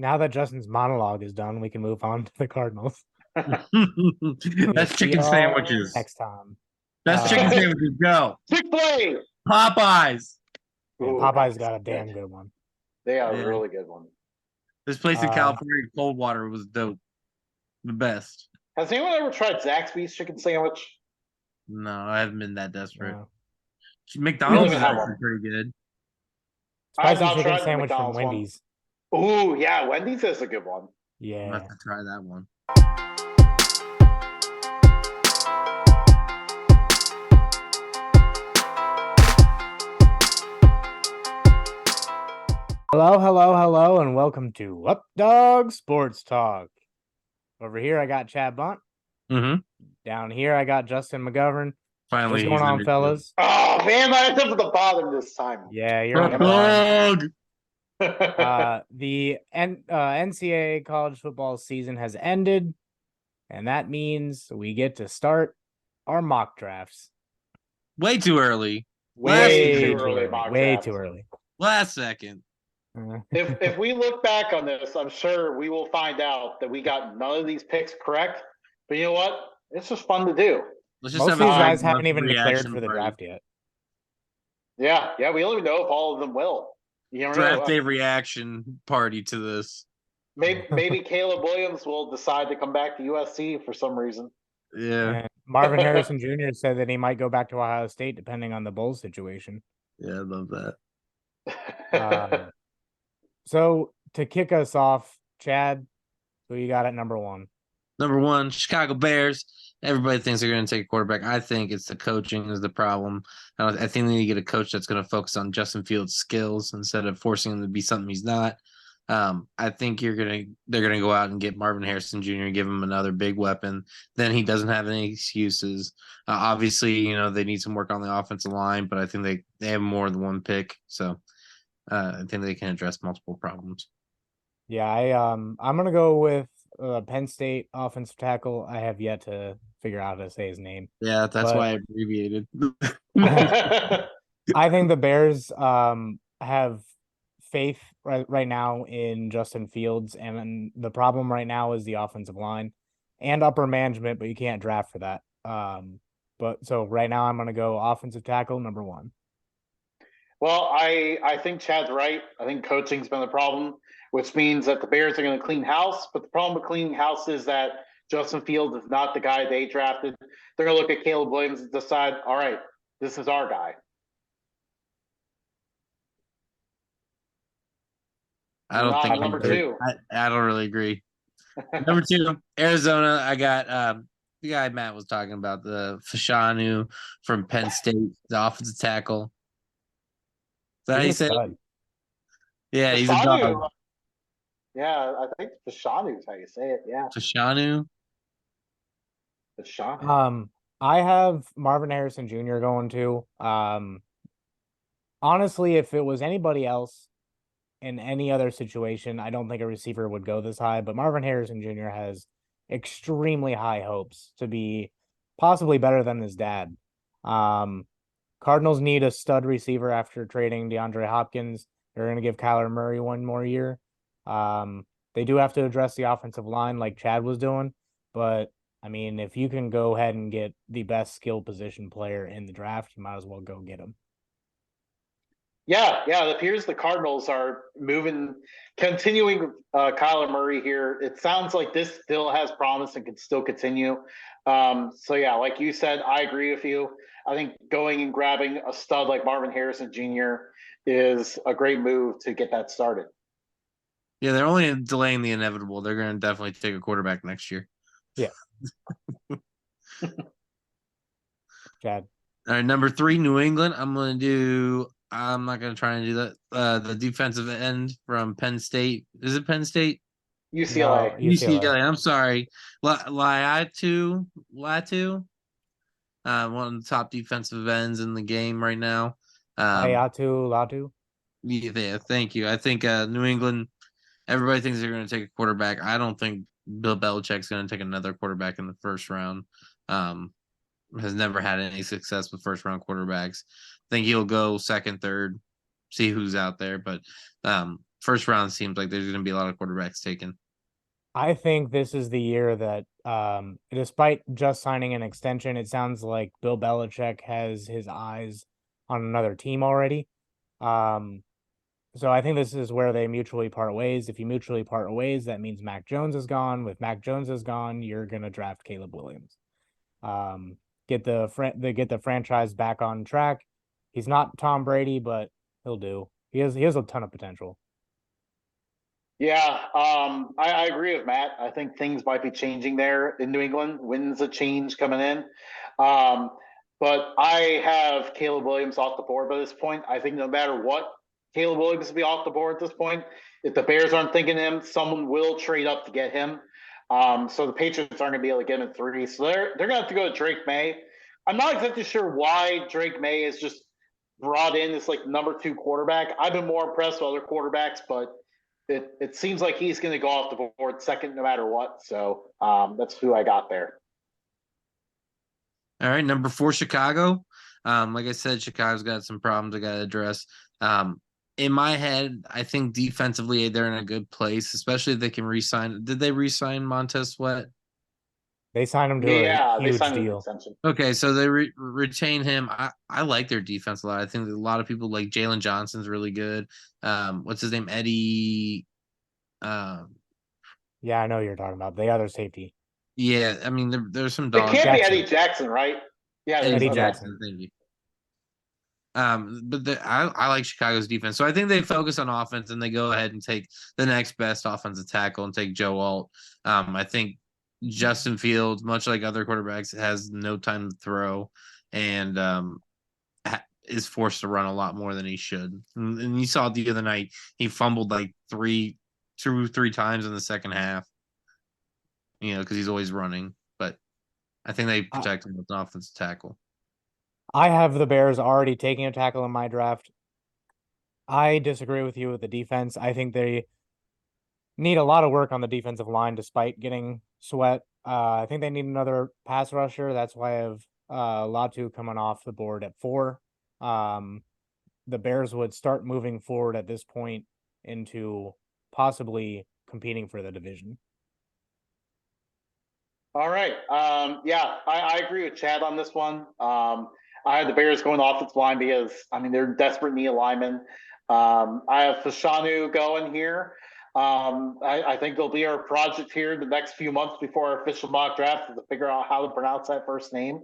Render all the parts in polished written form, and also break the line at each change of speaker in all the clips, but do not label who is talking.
Now that Justin's monologue is done, we can move on to the Cardinals. We'll
That's
see
chicken
y'all
sandwiches.
next time.
That's chicken
Uh,
sandwiches. Go.
Chick-fil-A.
Popeyes.
yeah,
Ooh,
Popeye's
that's
got a
good.
damn good one.
They are a
Yeah.
really good one.
This place in
Uh,
California, Coldwater, was dope. The best.
Has anyone ever tried Zaxby's chicken sandwich?
No, I haven't been that desperate.
no.
We don't
McDonald's
even
is
have
actually
one.
pretty good.
I have
Spicy
not
chicken
tried the
sandwich from
McDonald's one.
Wendy's.
Ooh, yeah, Wendy's is a good one.
I'm gonna
Yeah.
have to try that one.
Hello, hello, hello, and welcome to Updog Sports Talk. Over here, I got Chad Bunt.
Mm-hmm.
Down here, I got Justin McGovern.
Finally,
What's
he's
going on,
understood.
fellas?
Oh man, I ended up at the bottom this time.
Yeah, you're on the bottom. The NCAA college football season has ended, and that means we get to start our mock drafts.
Way too early.
Way
Way
too
too
early
early.
mock
Way
draft.
too early.
Last second.
If we look back on this, I'm sure we will find out that we got none of these picks correct. But you know what? It's just fun to do.
Let's just
Most
have
of
a
these
big
guys haven't even declared
reaction
for the
party.
draft yet.
Yeah, we don't even know if all of them will. You never
Draft
know.
day reaction party to this.
Maybe Caleb Williams will decide to come back to USC for some reason.
Yeah.
And Marvin Harrison Jr. said that he might go back to Ohio State depending on the bowl situation.
Yeah, I love that.
So to kick us off, Chad, who you got at number one?
Number one, Chicago Bears. Everybody thinks they're going to take a quarterback. I think it's the coaching is the problem. I think they need to get a coach that's going to focus on Justin Fields' skills instead of forcing him to be something he's not. I think they're gonna go out and get Marvin Harrison Jr. and give him another big weapon. Then he doesn't have any excuses. Obviously, they need some work on the offensive line, but I think they have more than one pick, so I think they can address multiple problems.
Yeah, I'm gonna go with Penn State offensive tackle. I have yet to figure out how to say his name.
Yeah, that's why I abbreviated.
I think the Bears have faith right now in Justin Fields, and the problem right now is the offensive line and upper management, but you can't draft for that. But so right now I'm gonna go offensive tackle number one.
Well, I think Chad's right. I think coaching's been the problem, which means that the Bears are going to clean house. But the problem with cleaning house is that Justin Fields is not the guy they drafted. They're going to look at Caleb Williams and decide, all right, this is our guy.
I don't think
number two.
I don't really agree. Number two, Arizona. I got the guy Matt was talking about, the Fashanu from Penn State, the offensive tackle. Is that how you say it? Yeah, he's a dog.
Yeah, I think Fashanu is how you say it. Yeah.
Fashanu.
Fashanu.
I have Marvin Harrison Jr. going to. Honestly, if it was anybody else in any other situation, I don't think a receiver would go this high, but Marvin Harrison Jr. has extremely high hopes to be possibly better than his dad. Cardinals need a stud receiver after trading DeAndre Hopkins. They're going to give Kyler Murray one more year. They do have to address the offensive line like Chad was doing, but I mean, if you can go ahead and get the best skill position player in the draft, you might as well go get him.
Yeah, it appears the Cardinals are continuing Kyler Murray here. It sounds like this still has promise and can still continue. So yeah, like you said, I agree with you. I think going and grabbing a stud like Marvin Harrison Jr. is a great move to get that started.
Yeah, they're only delaying the inevitable. They're going to definitely take a quarterback next year.
Yeah. Chad.
All right, number three, New England. I'm not going to try and do that. The defensive end from Penn State. Is it Penn State?
UCLA.
No, UCLA.
I'm sorry. Latu. One of the top defensive ends in the game right now.
Latu.
Yeah, thank you. I think New England, everybody thinks they're going to take a quarterback. I don't think Bill Belichick's going to take another quarterback in the first round. Has never had any success with first round quarterbacks. I think he'll go second, third, see who's out there. But first round seems like there's going to be a lot of quarterbacks taken.
I think this is the year that, despite just signing an extension, it sounds like Bill Belichick has his eyes on another team already. Um, so I think this is where they mutually part ways. If you mutually part ways, that means Mac Jones is gone. With Mac Jones is gone, you're gonna draft Caleb Williams. Um, get the franchise back on track. He's not Tom Brady, but he'll do. He has a ton of potential.
Yeah, I agree with Matt. I think things might be changing there in New England. Winds of change coming in. Um, but I have Caleb Williams off the board by this point. I think no matter what, Caleb Williams will be off the board at this point. If the Bears aren't thinking him, someone will trade up to get him. So the Patriots aren't going to be able to get him at 3. So they're going to have to go to Drake May. I'm not exactly sure why Drake May is just brought in as like number 2 quarterback. I've been more impressed with other quarterbacks, but it seems like he's going to go off the board second no matter what. So that's who I got there.
All right, number 4, Chicago. Like I said, Chicago's got some problems I got to address. In my head, I think defensively they're in a good place, especially if they can re-sign. Did they re-sign Montez Sweat?
They signed him to
Yeah,
a
they
huge
signed an
deal.
extension.
Okay, so they retain him. I like their defense a lot. I think that a lot of people like Jalen Johnson's really good. What's his name? Eddie.
Yeah, I know you're talking about the other safety.
Yeah, I mean there's some
It
dogs.
can't be
Jackson.
Eddie Jackson, right? Yeah,
Eddie
okay.
Jackson.
Thank you. But I like Chicago's defense, so I think they focus on offense and they go ahead and take the next best offensive tackle and take Joe Alt. I think Justin Fields, much like other quarterbacks, has no time to throw and is forced to run a lot more than he should. And you saw the other night he fumbled like 3 times in the second half. You know, because he's always running. But I think they protect him with an offensive tackle.
I have the Bears already taking a tackle in my draft. I disagree with you with the defense. I think they need a lot of work on the defensive line despite getting Sweat. I think they need another pass rusher. That's why I have Latu coming off the board at 4. The Bears would start moving forward at this point into possibly competing for the division.
All right. Yeah, I agree with Chad on this one. I had the Bears going offensive line because, I mean, they're desperate need a lineman. I have Fashanu going here. I think there'll be our project here the next few months before our official mock draft to figure out how to pronounce that first name.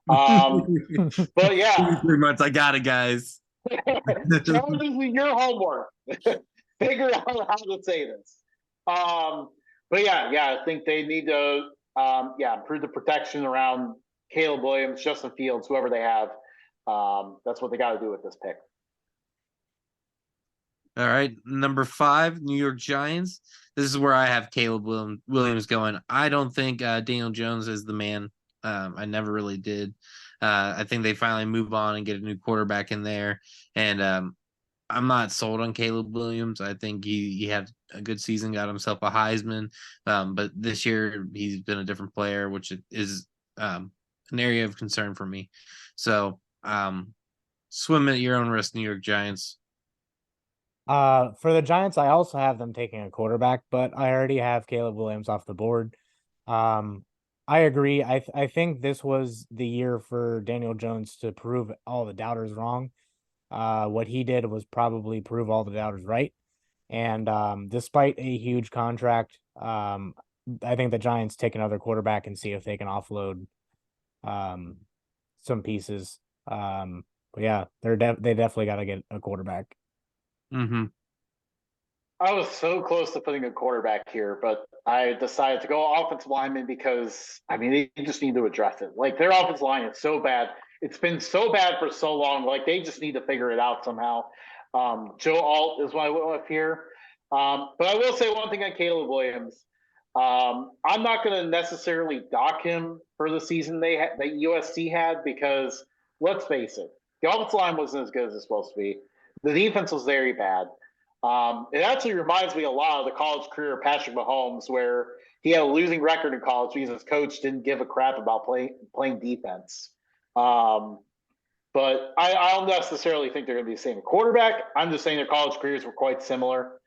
But yeah.
3 months, I got it, guys.
Chad, this is your homework. Figure out how to say this. But yeah, I think they need to improve the protection around Caleb Williams, Justin Fields, whoever they have. That's what they got to do with this pick.
All right, number 5, New York Giants. This is where I have Caleb Williams going. I don't think Daniel Jones is the man. I never really did. I think they finally move on and get a new quarterback in there. And I'm not sold on Caleb Williams. I think he had a good season, got himself a Heisman. But this year he's been a different player, which is an area of concern for me. So swim at your own risk, New York Giants.
For the Giants, I also have them taking a quarterback, but I already have Caleb Williams off the board. I agree. I think this was the year for Daniel Jones to prove all the doubters wrong. What he did was probably prove all the doubters right. And despite a huge contract, I think the Giants take another quarterback and see if they can offload some pieces. But yeah, they definitely got to get a quarterback.
Mm-hmm.
I was so close to putting a quarterback here, but I decided to go offensive lineman because, I mean, they just need to address it. Like, their offensive line is so bad. It's been so bad for so long. Like, they just need to figure it out somehow. Joe Alt is what I went with here. But I will say one thing on Caleb Williams. I'm not going to necessarily dock him for the season that USC had because, let's face it, the offensive line wasn't as good as it's supposed to be. The defense was very bad. It actually reminds me a lot of the college career of Patrick Mahomes, where he had a losing record in college because his coach didn't give a crap about playing defense. But I don't necessarily think they're going to be the same quarterback. I'm just saying their college careers were quite similar.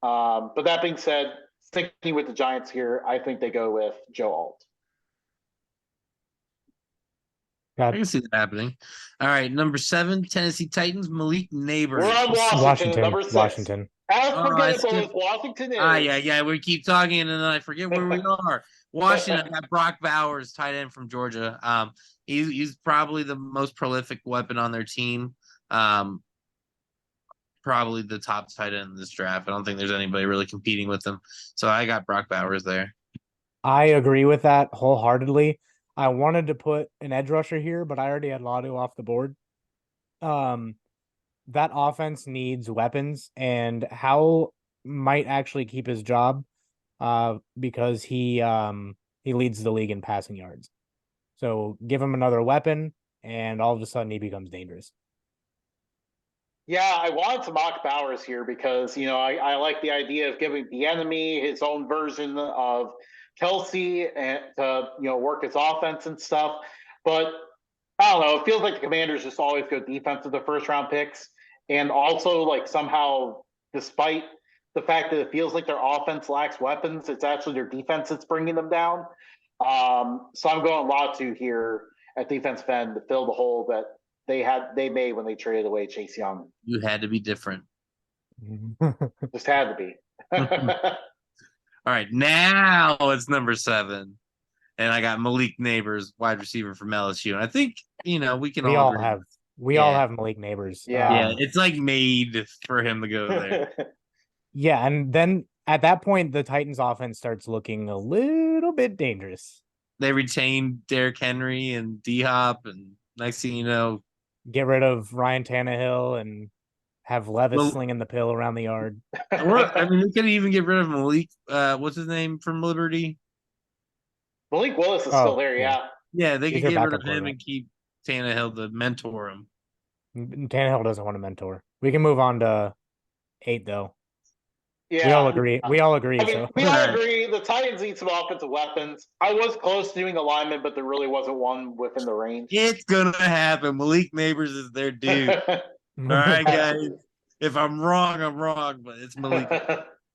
But that being said, sticking with the Giants here, I think they go with Joe Alt.
I can see that happening. All right, number 7, Tennessee Titans, Malik
We're
Neighbors.
on Washington at number 6.
Washington.
As
Oh, I
forgettable as
skipped.
Washington is.
Yeah. We keep talking, and then I forget where we are. Washington. I got Brock Bowers, tight end from Georgia. He's probably the most prolific weapon on their team. Probably the top tight end in this draft. I don't think there's anybody really competing with him. So I got Brock Bowers there.
I agree with that wholeheartedly. I wanted to put an edge rusher here, but I already had Lotto off the board. That offense needs weapons, and Howell might actually keep his job because he leads the league in passing yards. So give him another weapon, and all of a sudden he becomes dangerous.
Yeah, I wanted to mock Bowers here because, I like the idea of giving the enemy his own version of Kelsey and to, work his offense and stuff. But I don't know. It feels like the Commanders just always go defense with the first round picks. And also, like, somehow, despite the fact that it feels like their offense lacks weapons, it's actually their defense that's bringing them down. So I'm going Latu here at defensive end to fill the hole that they made when they traded away Chase Young.
You had to be different.
Just had to be.
All right, now it's number 7. And I got Malik Neighbors, wide receiver from LSU. And I think, we can
we
all
all
agree.
have all have Malik Neighbors.
Yeah.
It's like made for him to go there.
Yeah, and then at that point the Titans offense starts looking a little bit dangerous.
They retained Derrick Henry and D-Hop, and next thing you know,
get rid of Ryan Tannehill and have Levis slinging the pill around the yard.
We could even get rid of Malik. What's his name from Liberty?
Malik Willis is still there, yeah.
Yeah, they could get rid of him and keep Tannehill to mentor him.
Tannehill doesn't want to mentor. We can move on to 8, though.
Yeah,
we all agree. We all agree.
I mean, we all agree. The Titans need some offensive weapons. I was close to doing alignment, but there really wasn't one within the range.
It's gonna happen. Malik Neighbors is their dude. All right, guys. If I'm wrong, I'm wrong, but it's Malik.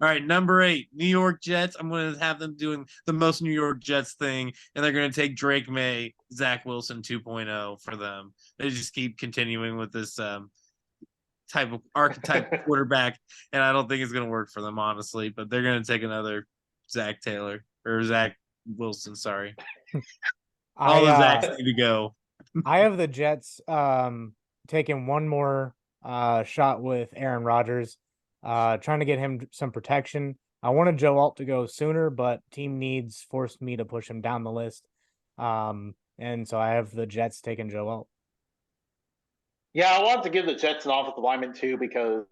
All right, number 8, New York Jets. I'm going to have them doing the most New York Jets thing, and they're going to take Drake May, Zach Wilson 2.0 for them. They just keep continuing with this type of archetype quarterback, and I don't think it's going to work for them, honestly, but they're going to take another Zach Wilson, sorry. All the Zachs need to go.
I have the Jets taking one more shot with Aaron Rodgers. Trying to get him some protection. I wanted Joe Alt to go sooner, but team needs forced me to push him down the list. And so I have the Jets taking Joe Alt.
Yeah, I wanted to give the Jets an offensive lineman too because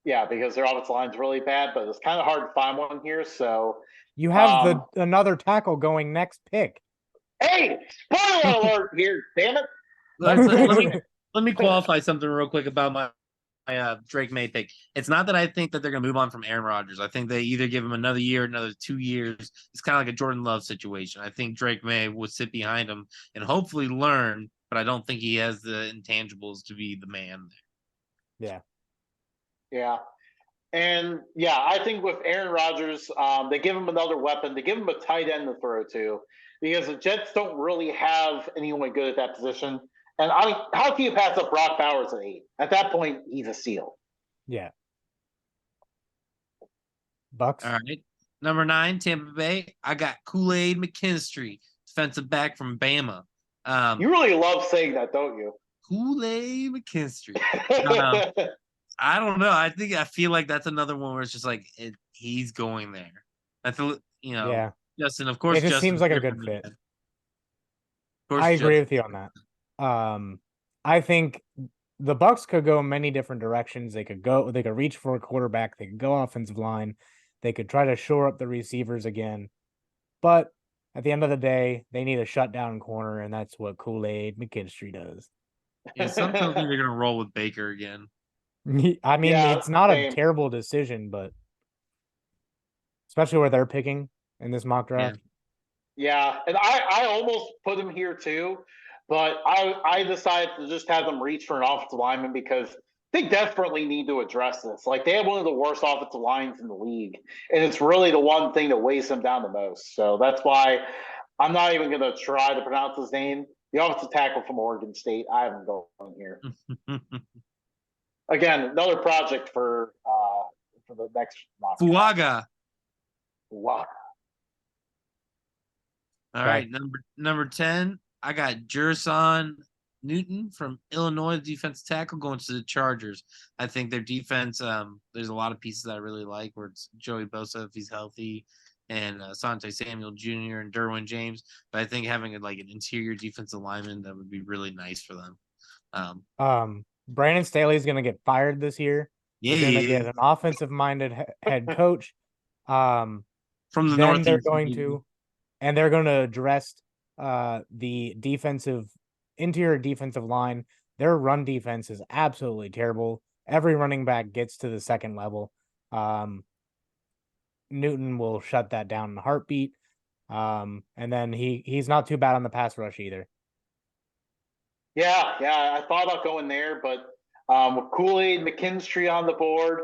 their offensive line's really bad, but it's kind of hard to find one here. So
you have another tackle going next pick.
Hey, spoiler alert here, damn it.
Let me qualify something real quick about my Drake May pick. It's not that I think that they're going to move on from Aaron Rodgers. I think they either give him another year, another 2 years. It's kind of like a Jordan Love situation. I think Drake May would sit behind him and hopefully learn, but I don't think he has the intangibles to be the man
there.
Yeah. And I think with Aaron Rodgers, they give him another weapon. They give him a tight end to throw to because the Jets don't really have anyone good at that position. And I mean, how can you pass up Brock Bowers at 8? At that point, he's a steal.
Yeah. Bucks.
All right. Number 9, Tampa Bay. I got Kool-Aid McKinstry, defensive back from Bama.
You really love saying that, don't you?
Kool-Aid McKinstry. I don't know. I feel like that's another one where it's just like he's going there. I feel Justin. Of course,
it just seems like a good fit. I agree with you on that. I think the Bucks could go many different directions. They could reach for a quarterback. They could go offensive line. They could try to shore up the receivers again. But at the end of the day, they need a shutdown corner, and that's what Kool-Aid McKinstry does.
Yeah, sometimes they're going to roll with Baker again.
I mean, it's not a terrible decision, but especially where they're picking in this mock draft.
Yeah, and I almost put him here too, but I decided to just have them reach for an offensive lineman because they desperately need to address this. Like they have one of the worst offensive lines in the league, and it's really the one thing that weighs them down the most. So that's why I'm not even going to try to pronounce his name. The offensive tackle from Oregon State. I haven't going here. Again, another project for the next mock draft.
Fuaga.
Wow.
All
Okay.
right, number 10, I got Jerson Newton from Illinois, defensive tackle, going to the Chargers. I think their defense, there's a lot of pieces that I really like, where it's Joey Bosa if he's healthy, and Asante Samuel Jr. and Derwin James. But I think having an interior defensive lineman, that would be really nice for them.
Brandon Staley's going to get fired this year.
Yeah,
They're going to get an offensive-minded head coach.
from the
Then they're
Northeast.
going to, and they're going to address the interior defensive line. Their run defense is absolutely terrible. Every running back gets to the second level. Newton will shut that down in a heartbeat. And then he's not too bad on the pass rush either.
Yeah, I thought about going there, but with Kool-Aid, McKinstry on the board,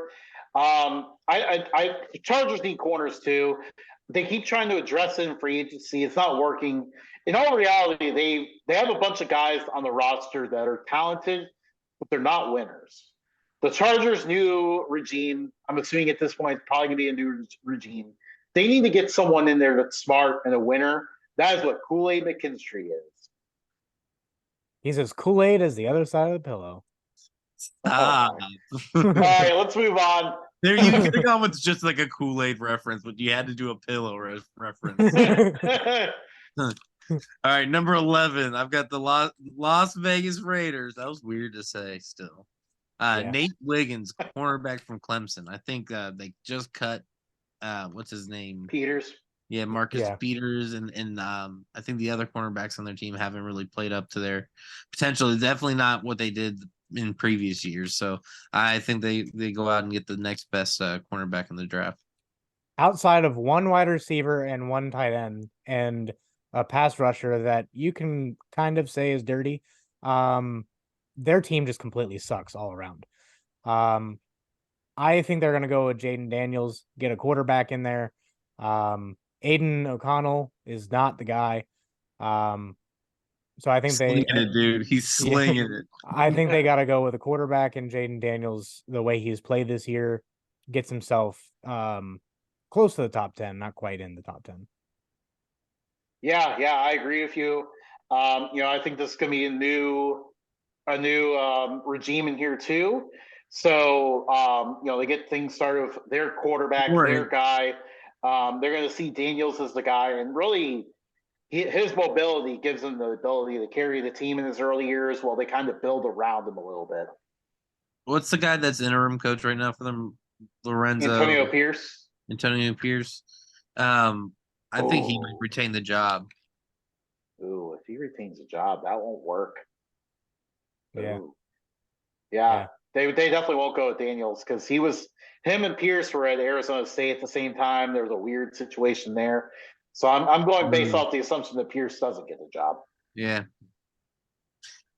the Chargers need corners too. They keep trying to address it in free agency. It's not working. In all reality, they have a bunch of guys on the roster that are talented, but they're not winners. The Chargers' new regime, I'm assuming at this point, it's probably going to be a new regime. They need to get someone in there that's smart and a winner. That is what Kool-Aid McKinstry is.
He's as Kool-Aid as the other side of the pillow.
All
right, let's move on.
There, you could have gone with just like a Kool-Aid reference, but you had to do a pillow reference. All right, number 11. I've got the Las Vegas Raiders. That was weird to say still.
Yeah.
Nate Wiggins, cornerback from Clemson. I think they just cut what's his name?
Peters.
Yeah, Marcus Peters, and I think the other cornerbacks on their team haven't really played up to their potential. It's definitely not what they did in previous years. So I think they go out and get the next best cornerback in the draft.
Outside of one wide receiver and one tight end and a pass rusher that you can kind of say is dirty, their team just completely sucks all around. I think they're going to go with Jaden Daniels, get a quarterback in there. Aiden O'Connell is not the guy. So I think
slinging it, dude. He's slinging it.
I think they got to go with a quarterback, and Jaden Daniels, the way he's played this year, gets himself close to the top 10, not quite in the top 10.
Yeah, I agree with you. I think this is going to be a new regime in here too. So, they get things started with their quarterback, their guy. They're going to see Daniels as the guy, and really his mobility gives him the ability to carry the team in his early years while they kind of build around him a little bit.
What's the guy that's interim coach right now for them? Lorenzo
Antonio Pierce.
I think he might retain the job.
Ooh, if he retains a job, that won't work.
Yeah.
Yeah. They definitely won't go with Daniels because him and Pierce were at Arizona State at the same time. There was a weird situation there. So I'm going based off the assumption that Pierce doesn't get the job.
Yeah.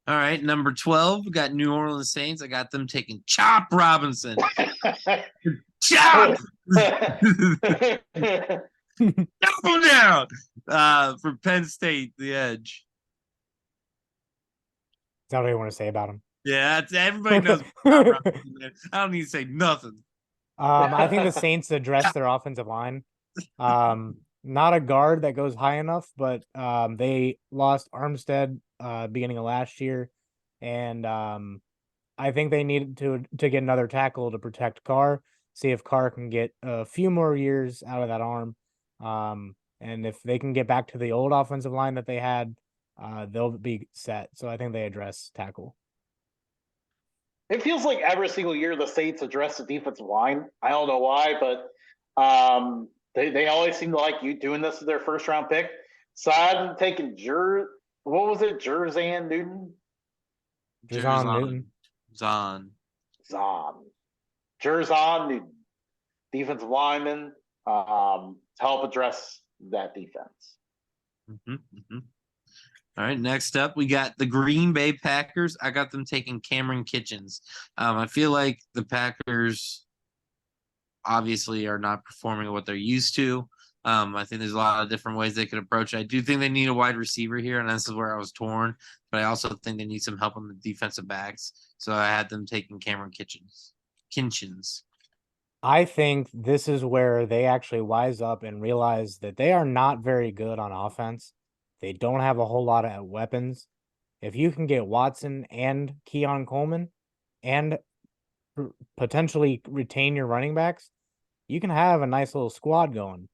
All right, number 12, we got New Orleans Saints. I got them taking Chop Robinson. Chop! Chop him down! For Penn State, the edge.
Is that what you want to say about him?
Yeah, everybody knows. I don't need to say nothing.
I think the Saints address their offensive line. Not a guard that goes high enough, but they lost Armstead beginning of last year, and I think they needed to get another tackle to protect Carr. See if Carr can get a few more years out of that arm, and if they can get back to the old offensive line that they had, they'll be set. So I think they address tackle.
It feels like every single year the Saints address the defensive line. I don't know why, but they always seem to like you doing this with their first round pick. So I haven't taken Jerzan Newton?
Jerzan Newton.
Jerzan Newton. Defensive lineman to help address that defense.
All right, next up, we got the Green Bay Packers. I got them taking Cameron Kitchens. I feel like the Packers obviously are not performing what they're used to. I think there's a lot of different ways they could approach it. I do think they need a wide receiver here, and this is where I was torn. But I also think they need some help on the defensive backs. So I had them taking Cameron Kitchens.
I think this is where they actually wise up and realize that they are not very good on offense. They don't have a whole lot of weapons. If you can get Watson and Keon Coleman and potentially retain your running backs, you can have a nice little squad going.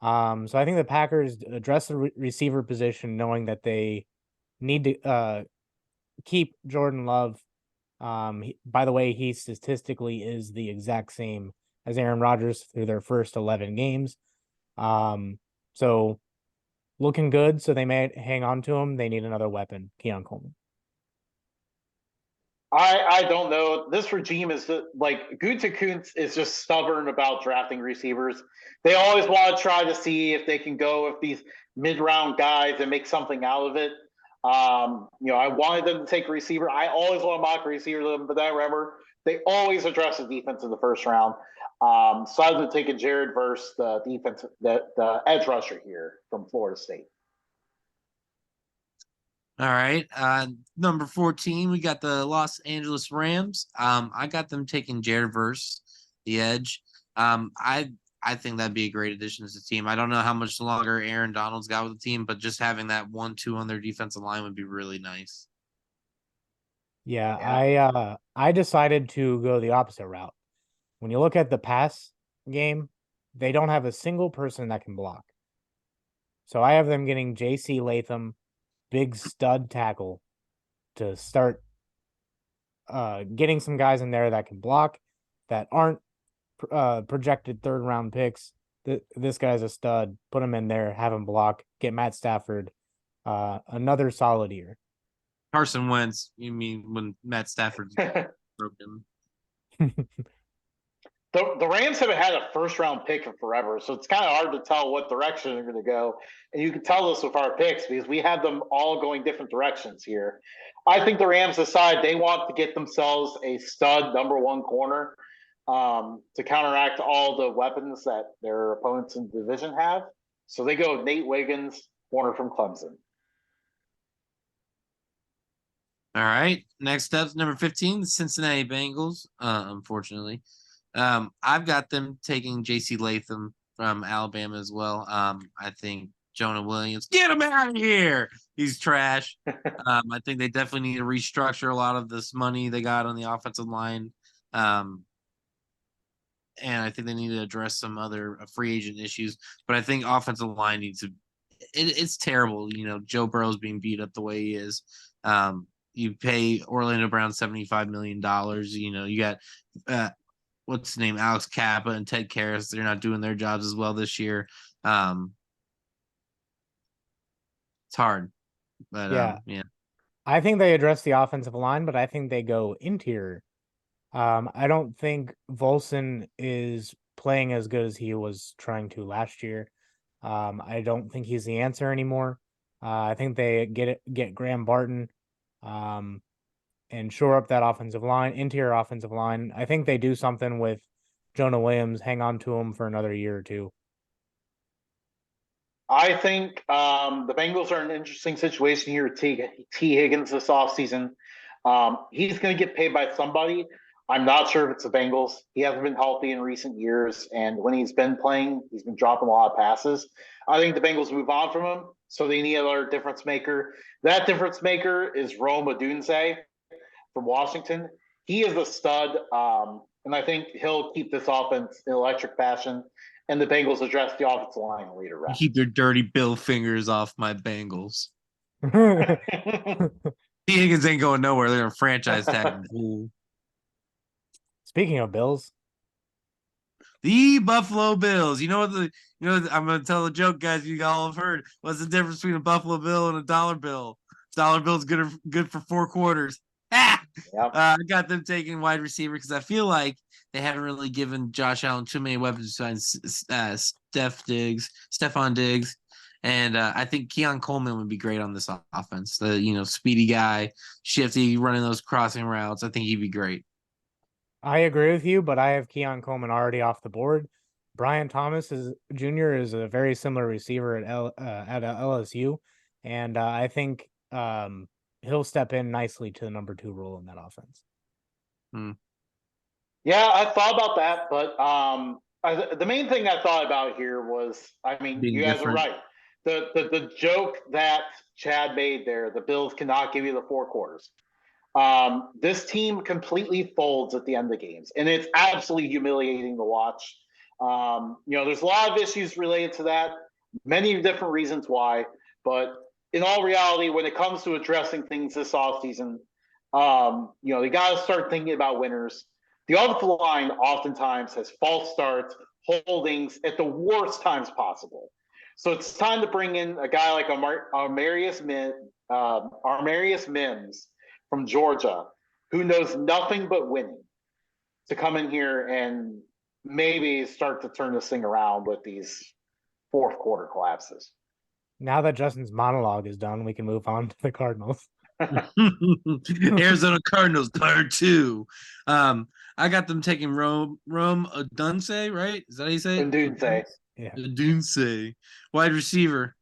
So I think the Packers address the receiver position, knowing that they need to keep Jordan Love. By the way, he statistically is the exact same as Aaron Rodgers through their first 11 games. So looking good. So they may hang on to him. They need another weapon, Keon Coleman.
I don't know. This regime is like Gutekunst is just stubborn about drafting receivers. They always want to try to see if they can go with these mid-round guys and make something out of it. I wanted them to take a receiver. I always want to mock receiver them, but then remember they always address the defense in the first round. So I was taking Jared versus the defense, the edge rusher here from Florida State.
All right. Number 14, we got the Los Angeles Rams. I got them taking Jared Verse, the edge. I think that'd be a great addition to the team. I don't know how much longer Aaron Donald's got with the team, but just having that 1-2 on their defensive line would be really nice.
Yeah. I decided to go the opposite route. When you look at the pass game, they don't have a single person that can block. So I have them getting J.C. Latham, big stud tackle, to start getting some guys in there that can block, that aren't projected third round picks. This guy's a stud. Put him in there, have him block, get Matt Stafford another solid year.
Carson Wentz, you mean when Matt Stafford's broken?
The Rams haven't had a first round pick in forever, so it's kind of hard to tell what direction they're going to go. And you can tell this with our picks because we have them all going different directions here. I think the Rams decide they want to get themselves a stud number one corner to counteract all the weapons that their opponents in the division have. So they go Nate Wiggins, corner from Clemson.
All right. Next up, number 15, the Cincinnati Bengals. Unfortunately, I've got them taking J.C. Latham from Alabama as well. I think Jonah Williams, get him out of here. He's trash. I think they definitely need to restructure a lot of this money they got on the offensive line. And I think they need to address some other free agent issues. But I think offensive line needs to. It's terrible. Joe Burrow's being beat up the way he is. You pay Orlando Brown $75 million. You got what's his name, Alex Kappa and Ted Karras. They're not doing their jobs as well this year. It's hard, but yeah.
I think they address the offensive line, but I think they go interior. I don't think Volson is playing as good as he was trying to last year. I don't think he's the answer anymore. I think they get Graham Barton, and shore up that interior offensive line. I think they do something with Jonah Williams, hang on to him for another year or two.
I think the Bengals are in an interesting situation here with T. Higgins this offseason. He's going to get paid by somebody. I'm not sure if it's the Bengals. He hasn't been healthy in recent years, and when he's been playing, he's been dropping a lot of passes. I think the Bengals move on from him, so they need another difference maker. That difference maker is Rome Odunze from Washington. He is a stud, and I think he'll keep this offense in electric fashion, and the Bengals address the offensive line later round.
Keep your dirty Bill fingers off my Bengals. T. Higgins ain't going nowhere. They're going to franchise tag him.
Speaking of Bills,
the Buffalo Bills. I'm going to tell a joke, guys. You all have heard. What's the difference between a Buffalo Bill and a dollar bill? Dollar bill's good for 4 quarters. Yep. I got them taking wide receiver because I feel like they haven't really given Josh Allen too many weapons besides Stephon Diggs. And I think Keon Coleman would be great on this offense. The speedy guy, shifty, running those crossing routes. I think he'd be great.
I agree with you, but I have Keon Coleman already off the board. Brian Thomas is Jr. is a very similar receiver at LSU, and I think he'll step in nicely to the number 2 role in that offense.
Yeah, I thought about that, but the main thing I thought about here was,
Being
you guys are
different.
right. The joke that Chad made there, the Bills cannot give you the 4 quarters. This team completely folds at the end of the games, and it's absolutely humiliating to watch. There's a lot of issues related to that, many different reasons why, but in all reality, when it comes to addressing things this offseason, they got to start thinking about winners. The offensive line oftentimes has false starts, holdings at the worst times possible. So it's time to bring in a guy like Armarius Mims from Georgia, who knows nothing but winning, to come in here and maybe start to turn this thing around with these fourth quarter collapses.
Now that Justin's monologue is done, we can move on to the Cardinals.
Arizona Cardinals, part 2. I got them taking Rome Odunze, right? Is that how you say it?
Odunze.
Yeah.
Odunze, wide receiver.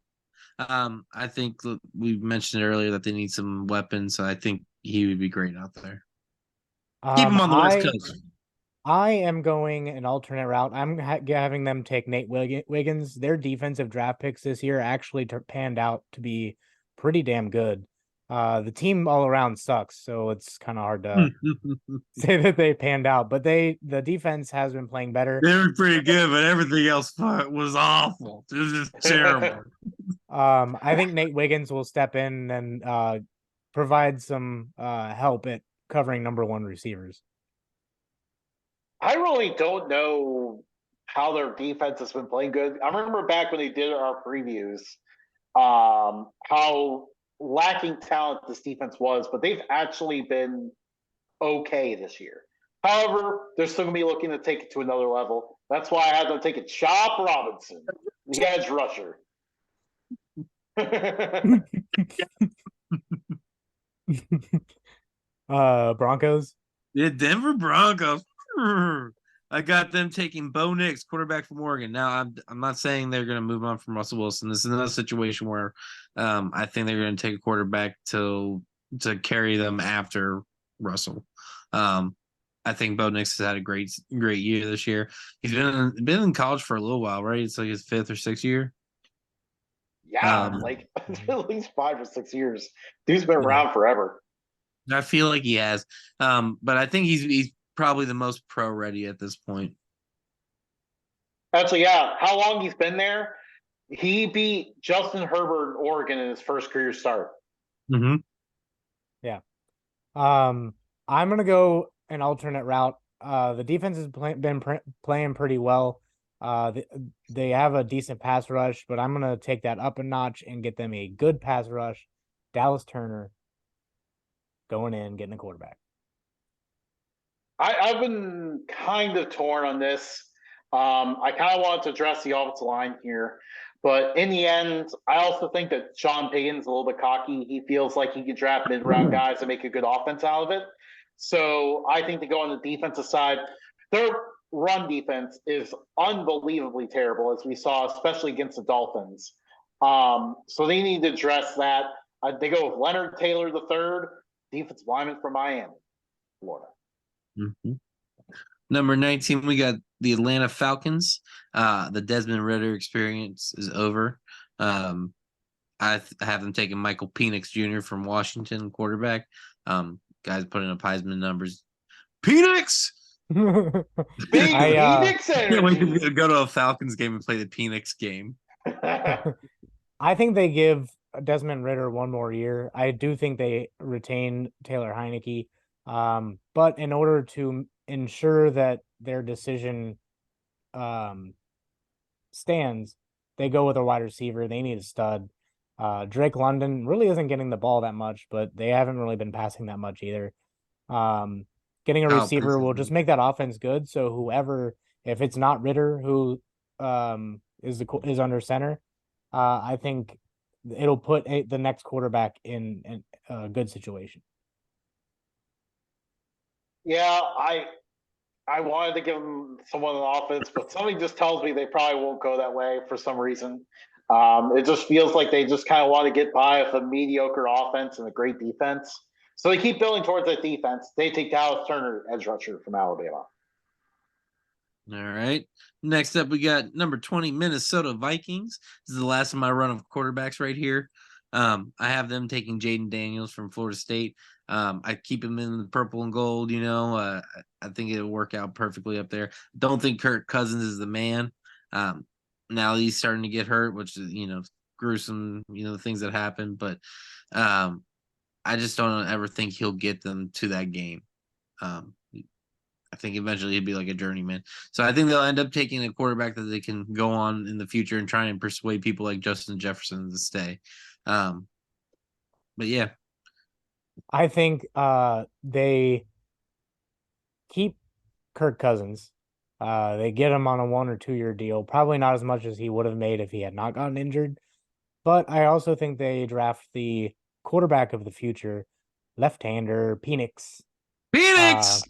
I think we mentioned earlier that they need some weapons, so I think he would be great out there. Keep him on the West Coast.
I am going an alternate route. I'm having them take Nate Wiggins. Their defensive draft picks this year actually panned out to be pretty damn good. The team all around sucks, so it's kind of hard to say that they panned out. But the defense has been playing better.
They were pretty good, but everything else was awful. It was just terrible.
I think Nate Wiggins will step in and provide some help at covering number 1 receivers.
I really don't know how their defense has been playing good. I remember back when they did our previews, how lacking talent this defense was, but they've actually been okay this year. However, they're still going to be looking to take it to another level. That's why I had them take it. Chop Robinson, the edge rusher.
Broncos.
Yeah, Denver Broncos. I got them taking Bo Nix, quarterback from Oregon. Now, I'm not saying they're going to move on from Russell Wilson. This is another situation where I think they're going to take a quarterback to carry them after Russell. I think Bo Nix has had a great year this year. He's been in college for a little while, right? It's like his 5th or 6th year.
Yeah, at least 5 or 6 years. Dude's been around forever.
I feel like he has, but I think he's probably the most pro ready at this point.
Actually, yeah. How long he's been there? He beat Justin Herbert in Oregon in his first career start.
Mm-hmm.
Yeah. I'm gonna go an alternate route. The defense has been playing pretty well. They have a decent pass rush, but I'm gonna take that up a notch and get them a good pass rush. Dallas Turner going in, getting a quarterback.
I've been kind of torn on this. I kind of want to address the offensive line here, but in the end, I also think that Sean Payton's a little bit cocky. He feels like he can draft mid-round guys and make a good offense out of it. So I think to go on the defensive side, their run defense is unbelievably terrible, as we saw, especially against the Dolphins. So they need to address that. They go with Leonard Taylor III, defensive lineman from Miami, Florida.
Mm-hmm. Number 19, we got the Atlanta Falcons. The Desmond Ridder experience is over. I have them taking Michael Penix Jr. from Washington, quarterback. Guys putting up Heisman numbers. Penix!
Big Penix energy.
Can't wait to go to a Falcons game and play the Penix game.
I think they give Desmond Ridder one more year. I do think they retain Taylor Heineke. But in order to ensure that their decision stands, they go with a wide receiver. They need a stud. Drake London really isn't getting the ball that much, but they haven't really been passing that much either. Getting a receiver will just make that offense good. So whoever, if it's not Ridder who is under center, I think it'll put the next quarterback in a good situation.
Yeah, I wanted to give them someone an offense, but something just tells me they probably won't go that way for some reason. It just feels like they just kind of want to get by with a mediocre offense and a great defense. So they keep building towards that defense. They take Dallas Turner, edge rusher from Alabama.
All right. Next up, we got number 20, Minnesota Vikings. This is the last of my run of quarterbacks right here. I have them taking Jaden Daniels from Florida State. I keep him in the purple and gold, I think it'll work out perfectly up there. Don't think Kirk Cousins is the man. Now he's starting to get hurt, which is, gruesome, the things that happen. But I just don't ever think he'll get them to that game. I think eventually he'd be like a journeyman. So I think they'll end up taking a quarterback that they can go on in the future and try and persuade people like Justin Jefferson to stay. But yeah.
I think they keep Kirk Cousins. They get him on a 1 or 2 year deal, probably not as much as he would have made if he had not gotten injured. But I also think they draft the quarterback of the future, left-hander Penix.
Phoenix!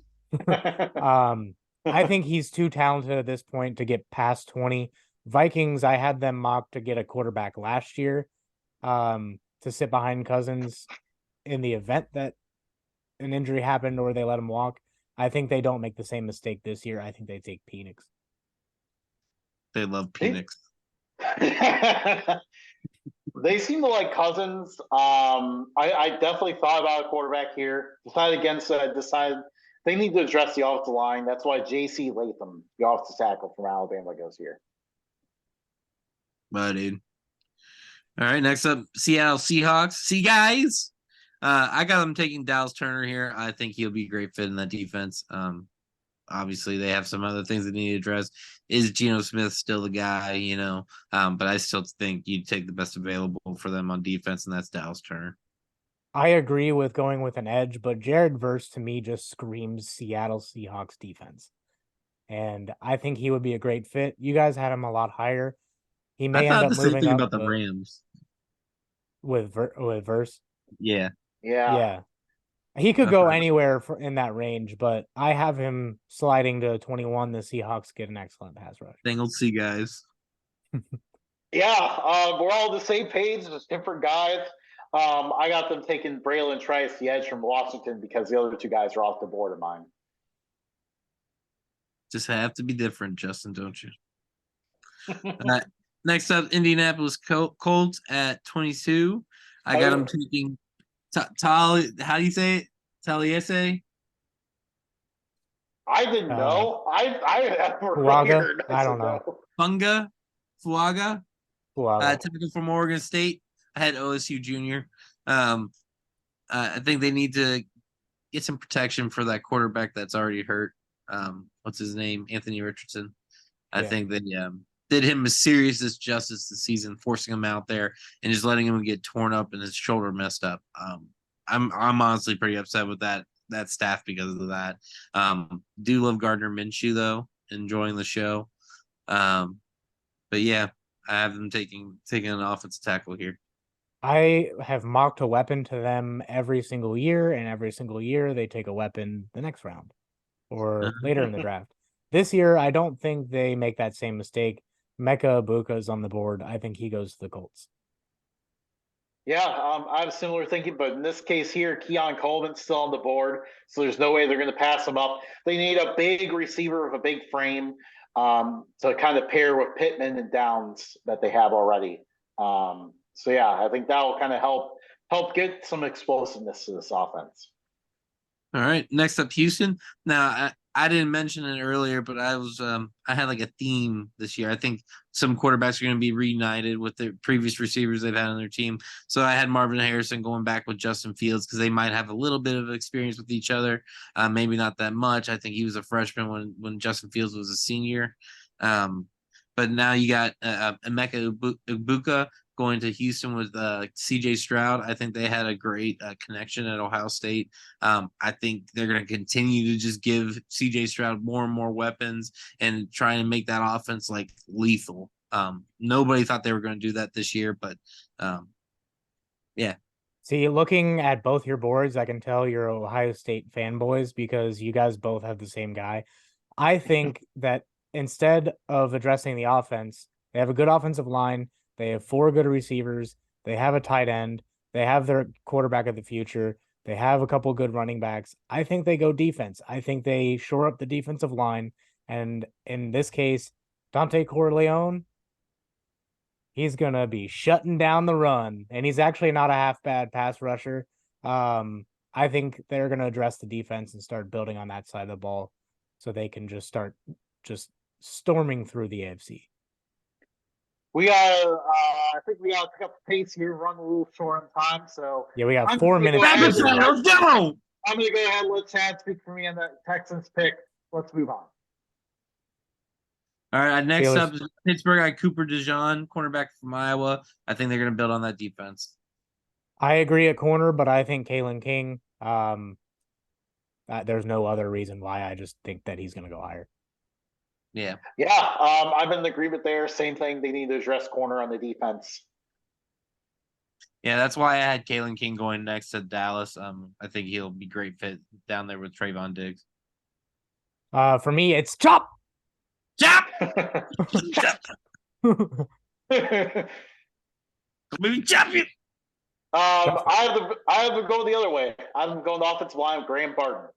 I think he's too talented at this point to get past 20. Vikings, I had them mocked to get a quarterback last year, to sit behind Cousins in the event that an injury happened or they let him walk. I think they don't make the same mistake this year. I think they take Penix.
They love Phoenix.
They seem to like Cousins. I definitely thought about a quarterback here. Decided they need to address the offensive line. That's why J.C. Latham, the offensive tackle from Alabama, goes here.
But dude. All right, next up, Seattle Seahawks. See, guys, I got them taking Dallas Turner here. I think he'll be a great fit in that defense. Obviously, they have some other things that need to address. Is Geno Smith still the guy, but I still think you'd take the best available for them on defense, and that's Dallas Turner.
I agree with going with an edge, but Jared Verse to me just screams Seattle Seahawks defense. And I think he would be a great fit. You guys had him a lot higher. He
I
may end
thought
up
the same
moving
thing
up
about the Rams.
with Verse.
Yeah.
Yeah. He could go anywhere in that range, but I have him sliding to 21. The Seahawks get an excellent pass rush.
Dang old C guys.
Yeah, we're all the same page, just different guys. I got them taking Braylon Trice, the edge from Washington, because the other two guys are off the board of mine.
Just have to be different, Justin, don't you? Next up, Indianapolis Colts at 22. I got them taking how do you say it? Taliesin?
I didn't know. I
Fuaga? I don't know.
Fuaga? Typical from Oregon State. I had OSU Junior. I think they need to get some protection for that quarterback that's already hurt. What's his name? Anthony Richardson. I think they did him a serious disjustice this season, forcing him out there and just letting him get torn up and his shoulder messed up. I'm honestly pretty upset with that staff because of that. Do love Gardner Minshew though, enjoying the show. But yeah, I have them taking an offensive tackle here.
I have mocked a weapon to them every single year, and every single year they take a weapon the next round or later in the draft. This year, I don't think they make that same mistake. Mecca Ibuka is on the board. I think he goes to the Colts.
Yeah, I have similar thinking, but in this case here, Keon Coleman's still on the board, so there's no way they're going to pass him up. They need a big receiver with a big frame to kind of pair with Pittman and Downs that they have already. So yeah, I think that will kind of help get some explosiveness to this offense.
All right, next up, Houston. Now, I didn't mention it earlier, but I had like a theme this year. I think some quarterbacks are going to be reunited with the previous receivers they've had on their team. So I had Marvin Harrison going back with Justin Fields because they might have a little bit of experience with each other, maybe not that much. I think he was a freshman when Justin Fields was a senior. But now you got Emeka Ibuka going to Houston with CJ Stroud. I think they had a great connection at Ohio State. I think they're going to continue to just give CJ Stroud more and more weapons and try and make that offense like lethal. Nobody thought they were going to do that this year, but yeah.
See, looking at both your boards, I can tell you're Ohio State fanboys because you guys both have the same guy. I think that instead of addressing the offense, they have a good offensive line. They have 4 good receivers. They have a tight end. They have their quarterback of the future. They have a couple good running backs. I think they go defense. I think they shore up the defensive line. And in this case, Dante Corleone, he's gonna be shutting down the run, and he's actually not a half bad pass rusher. I think they're gonna address the defense and start building on that side of the ball, so they can just start just storming through the AFC.
We are. I think we got to pick up the pace here. Run a little short on time, so
Yeah, we got
I'm
4
gonna
minutes.
go ahead
Let's go.
I'm going to go ahead and let Chad speak for me on the Texans pick. Let's move on.
All right, next
Steelers.
up is Pittsburgh. I Cooper DeJean, cornerback from Iowa. I think they're going to build on that defense.
I agree at corner, but I think Kalen King. There's no other reason why. I just think that he's going to go higher.
Yeah.
Yeah, I'm in agreement there. Same thing. They need to address corner on the defense.
Yeah, that's why I had Kalen King going next to Dallas. I think he'll be great fit down there with Trayvon Diggs.
For me, it's chop.
Chop! Maybe chop you.
I have to go the other way. I'm going the offensive line, Graham Barton.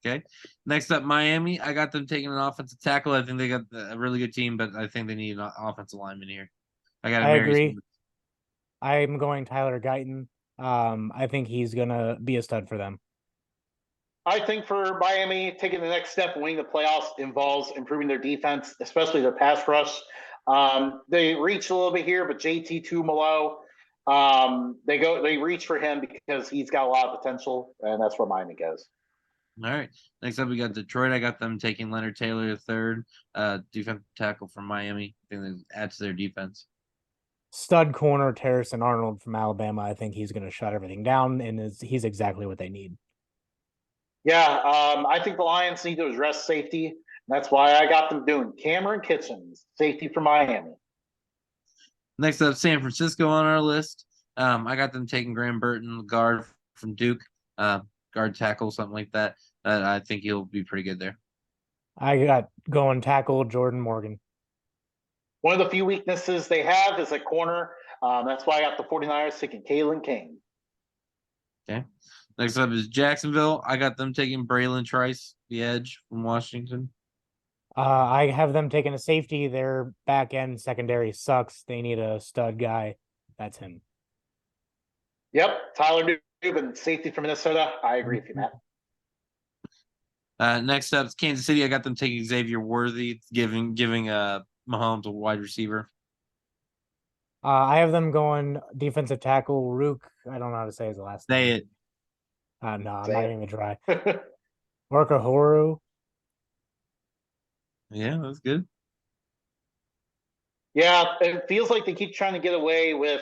Okay. Next up, Miami. I got them taking an offensive tackle. I think they got a really good team, but I think they need an offensive lineman here. I
agree. I'm going Tyler Guyton. I think he's gonna be a stud for them.
I think for Miami, taking the next step and winning the playoffs involves improving their defense, especially their pass rush. They reach a little bit here, but JT Tumalo, they reach for him because he's got a lot of potential, and that's where Miami goes.
All right. Next up, we got Detroit. I got them taking Leonard Taylor third, defensive tackle from Miami. I think that adds to their defense.
Stud corner Terrence Arnold from Alabama. I think he's going to shut everything down, and he's exactly what they need.
Yeah, I think the Lions need to address safety. That's why I got them doing Cameron Kitchens, safety for Miami.
Next up, San Francisco on our list. I got them taking Graham Burton, guard from Duke, guard tackle, something like that. I think he'll be pretty good there.
I got going tackle Jordan Morgan.
One of the few weaknesses they have is at corner. That's why I got the 49ers taking Kalen King.
Okay. Next up is Jacksonville. I got them taking Braylon Trice, the edge from Washington.
I have them taking a safety. Their back end secondary sucks. They need a stud guy. That's him.
Yep, Tyler Nubin, safety from Minnesota. I agree with you,
Matt. Next up is Kansas City. I got them taking Xavier Worthy, giving Mahomes a wide receiver.
I have them going defensive tackle Rook. I don't know how to say his last name.
Say it.
No, I'm not even try. Workahoru.
Yeah, that's good.
Yeah, it feels like they keep trying to get away with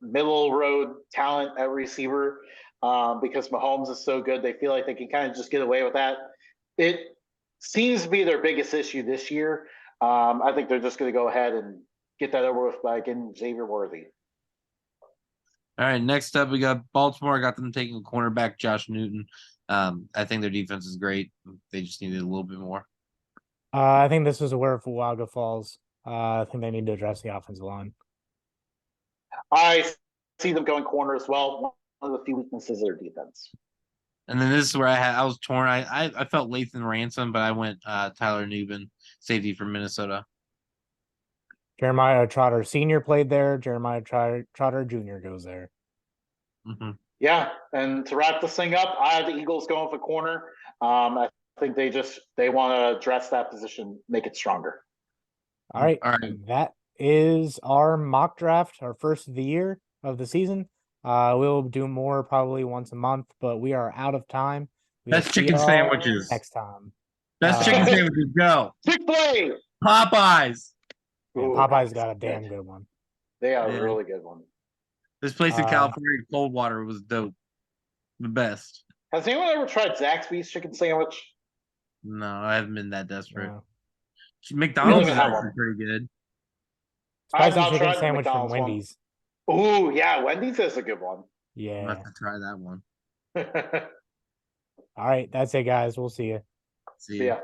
middle road talent at receiver because Mahomes is so good. They feel like they can kind of just get away with that. It seems to be their biggest issue this year. I think they're just going to go ahead and get that over with by getting Xavier Worthy.
All right, next up we got Baltimore. I got them taking cornerback Josh Newton. I think their defense is great. They just needed a little bit more.
I think this is where Fuaga falls. I think they need to address the offensive line.
I see them going corner as well. One of the few weaknesses of their defense.
And then this is where I was torn. I felt Lathan Ransom, but I went Tyler Nubin, safety from Minnesota.
Jeremiah Trotter Sr. played there. Jeremiah Trotter Jr. goes there.
Mm-hmm.
Yeah, and to wrap this thing up, I have the Eagles going for corner. I think they want to address that position, make it stronger.
All right. That is our mock draft, our first of the year of the season. We'll do more probably once a month, but we are out of time.
Best chicken sandwiches
next time.
Best chicken sandwiches. Go.
Chick-fil-A.
Popeyes.
Yeah, Popeyes got a damn good one.
They are a really good one.
This place in California, Coldwater, was dope. The best.
Has anyone ever tried Zaxby's chicken sandwich?
No, I haven't been that desperate.
No.
McDonald's
even
is
have
actually
one.
pretty good.
I've
Spicy
not
chicken
tried the
sandwich from
McDonald's one.
Wendy's.
Ooh, yeah, Wendy's is a good one.
I'm
Yeah.
gonna have to try that one.
All right, that's it, guys. We'll see you.
See
See
ya.
ya.